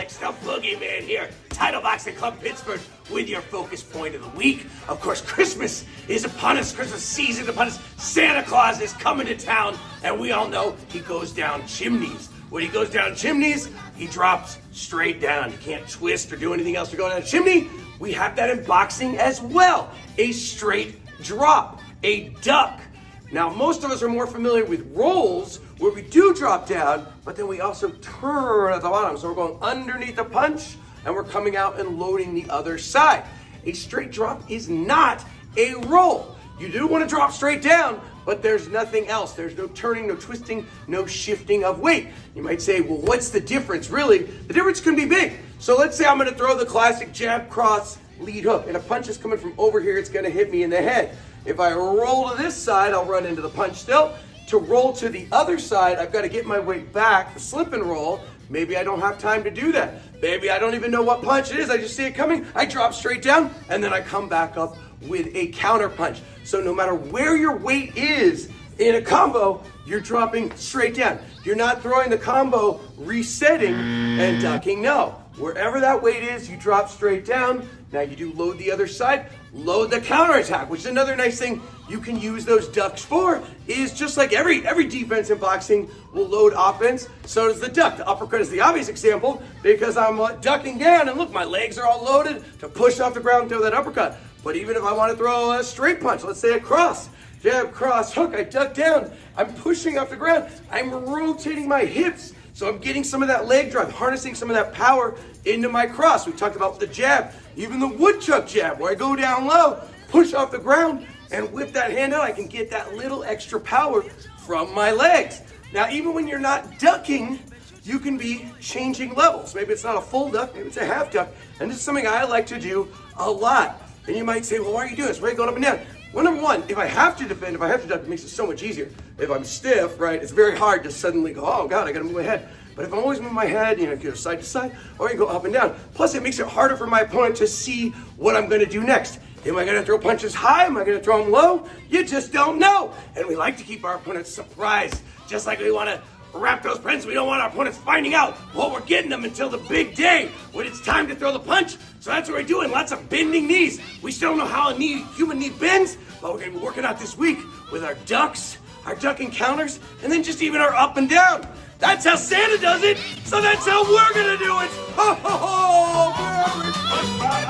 Alex, the boogeyman here. Title Boxing Club Pittsburgh with your focus point of the week. Of course, Christmas is upon us. Christmas season upon us. Santa Claus is coming to town, and we all know he goes down chimneys. When he goes down chimneys, he drops straight down. You can't twist or do anything else to go down a chimney. We have that in boxing as well. A straight drop, a duck. Now, most of us are more familiar with rolls where we do drop down, but then we also turn at the bottom. So we're going underneath the punch and we're coming out and loading the other side. A straight drop is not a roll. You do want to drop straight down, but there's nothing else. There's no turning, no twisting, no shifting of weight. You might say, well, what's the difference? Really, the difference can be big. So let's say I'm going to throw the classic jab, cross, lead hook, and a punch is coming from over here. It's going to hit me in the head. If I roll to this side, I'll run into the punch still. To roll to the other side, I've got to get my weight back, the slip and roll. Maybe I don't have time to do that. Maybe I don't even know what punch it is. I just see it coming. I drop straight down, and then I come back up with a counter punch. So no matter where your weight is in a combo, you're dropping straight down. You're not throwing the combo, resetting, and ducking. No. Wherever that weight is, you drop straight down. Now you do load the other side, load the counterattack, which is another nice thing you can use those ducks for, is just like every defense in boxing will load offense, so does the duck. The uppercut is the obvious example because I'm ducking down and look, my legs are all loaded to push off the ground and throw that uppercut. But even if I want to throw a straight punch, let's say a cross, jab, cross, hook, I duck down, I'm pushing off the ground, I'm rotating my hips, so I'm getting some of that leg drive, harnessing some of that power into my cross. We talked about the jab, even the woodchuck jab, where I go down low, push off the ground, and whip that hand out. I can get that little extra power from my legs. Now, even when you're not ducking, you can be changing levels. Maybe it's not a full duck, maybe it's a half duck, and this is something I like to do a lot. And you might say, well, why are you doing this? Why are you going up and down? Well, number one, if I have to defend, if I have to duck, it makes it so much easier. If I'm stiff, right, it's very hard to suddenly go, oh God, I gotta move my head. But if I'm always moving my head, you go side to side, or you go up and down. Plus, it makes it harder for my opponent to see what I'm gonna do next. Am I gonna throw punches high? Am I gonna throw them low? You just don't know. And we like to keep our opponents surprised, just like we wanna wrap those prints. We don't want our opponents finding out what we're getting them until the big day when it's time to throw the punch. So that's what we're doing, lots of bending knees. We still don't know how a human knee bends, but we're gonna be working out this week with our ducks, our ducking counters, and then just even our up and down. That's how Santa does it, so that's how we're gonna do it. Ho, ho, ho! Merry Christmas!